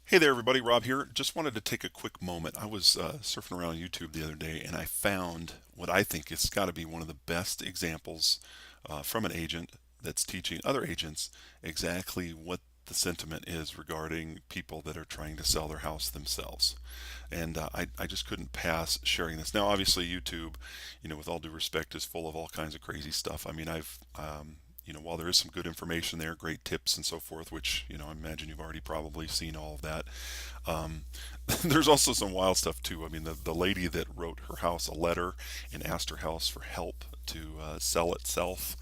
Hey there, everybody. Rob here. Just wanted to take a quick moment. I was surfing around YouTube the other day and I found what I think has got to be one of the best examples from an agent that's teaching other agents exactly what the sentiment is regarding people that are trying to sell their house themselves. And I just couldn't pass sharing this. Now, obviously, YouTube, with all due respect, is full of all kinds of crazy stuff. I mean, while there is some good information there, great tips and so forth, which, I imagine you've already probably seen all of that. Um, there's also some wild stuff too. I mean, the lady that wrote her house a letter and asked her house for help to sell itself,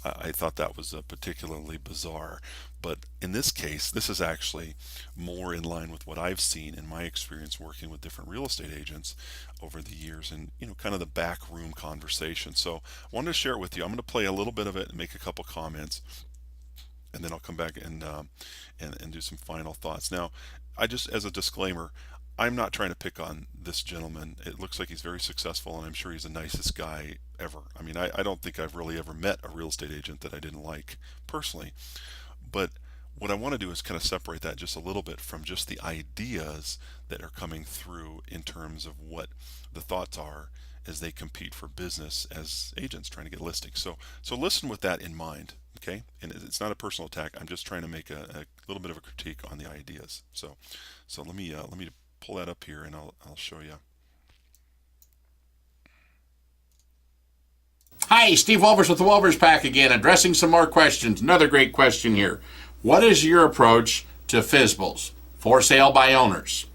I thought that was particularly bizarre. But in this case, this is actually more in line with what I've seen in my experience working with different real estate agents over the years and, kind of the back room conversation. So I wanted to share it with you. I'm going to play a little bit of it and make a couple comments, and then I'll come back and do some final thoughts. Now, I just, as a disclaimer, I'm not trying to pick on this gentleman. It looks like he's very successful, and I'm sure he's the nicest guy ever. I mean, I don't think I've really ever met a real estate agent that I didn't like personally. But what I want to do is kind of separate that just a little bit from just the ideas that are coming through in terms of what the thoughts are as they compete for business as agents trying to get listings. So listen with that in mind, okay? And it's not a personal attack. I'm just trying to make a little bit of a critique on the ideas. So let me pull that up here and I'll show you. Hi, Steve Wolvers with the Wolvers Pack again, addressing some more questions. Another great question here. What is your approach to FSBOs, for sale by owners?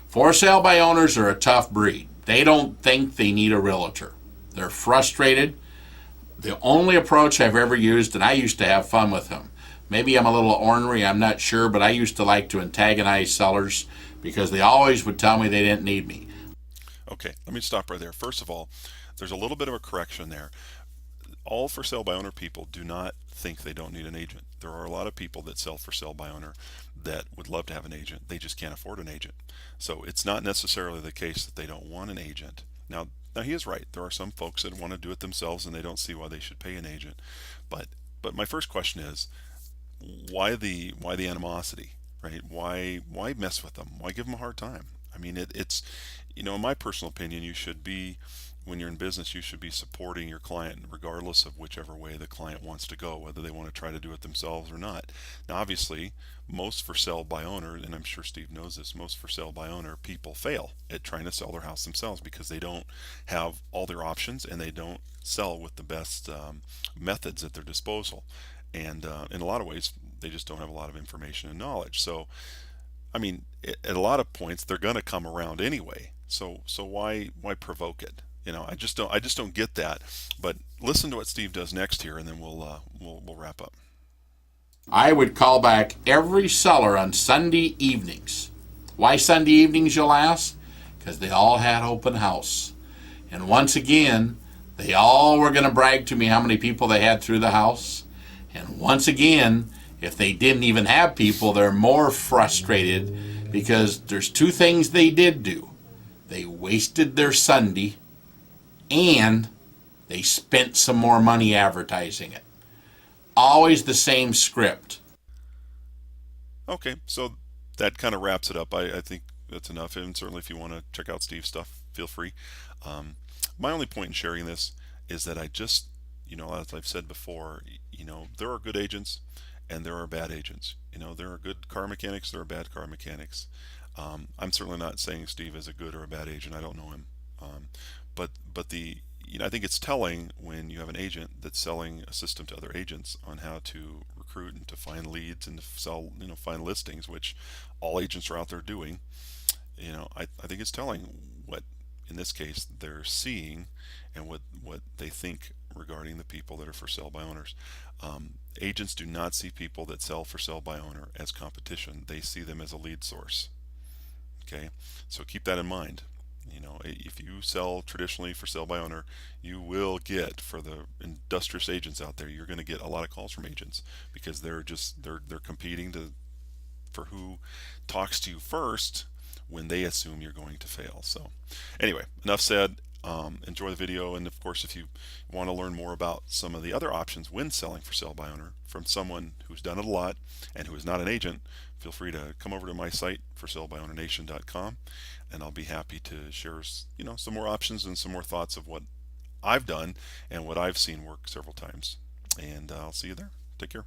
For sale by owners are a tough breed. They don't think they need a realtor. They're frustrated. The only approach I've ever used, and I used to have fun with them. Maybe I'm a little ornery, I'm not sure, but I used to like to antagonize sellers because they always would tell me they didn't need me. Okay, let me stop right there. First of all, there's a little bit of a correction there. All for sale by owner people do not think they don't need an agent. There are a lot of people that sell for sale by owner that would love to have an agent. They just can't afford an agent. So it's not necessarily the case that they don't want an agent. Now he is right. There are some folks that want to do it themselves and they don't see why they should pay an agent. But my first question is, why the animosity, right? Why mess with them? Why give them a hard time? I mean, it's in my personal opinion, you should be, when you're in business, you should be supporting your client regardless of whichever way the client wants to go, whether they want to try to do it themselves or not. Now, obviously, most for sale by owner, and I'm sure Steve knows this, most for sale by owner people fail at trying to sell their house themselves because they don't have all their options and they don't sell with the best methods at their disposal. And in a lot of ways, they just don't have a lot of information and knowledge. So, I mean, at a lot of points, they're going to come around anyway. So why provoke it? I just don't get that. But listen to what Steve does next here, and then we'll wrap up. I would call back every seller on Sunday evenings. Why Sunday evenings, you'll ask? Because they all had open house. And once again, they all were going to brag to me how many people they had through the house. And once again, if they didn't even have people, they're more frustrated because there's two things they did do. They wasted their Sunday and they spent some more money advertising it. Always the same script. Okay, so that kind of wraps it up. I think that's enough. And certainly, if you want to check out Steve's stuff, feel free. Um, my only point in sharing this is that I just, as I've said before, there are good agents and there are bad agents. There are good car mechanics, there are bad car mechanics. I'm certainly not saying Steve is a good or a bad agent. I don't know him. But I think it's telling when you have an agent that's selling a system to other agents on how to recruit and to find leads and to sell, find listings, which all agents are out there doing. I think it's telling what, in this case, they're seeing and what they think regarding the people that are for sale by owners. Agents do not see people that sell for sale by owner as competition. They see them as a lead source. Okay, so keep that in mind. If you sell traditionally for sale by owner, you will get, for the industrious agents out there, you're going to get a lot of calls from agents because they're competing for who talks to you first when they assume you're going to fail. So anyway, enough said. Enjoy the video, and of course, if you want to learn more about some of the other options when selling for sale by owner from someone who's done it a lot and who is not an agent, feel free to come over to my site, forsalebyowner.com, and I'll be happy to share, some more options and some more thoughts of what I've done and what I've seen work several times. And I'll see you there. Take care.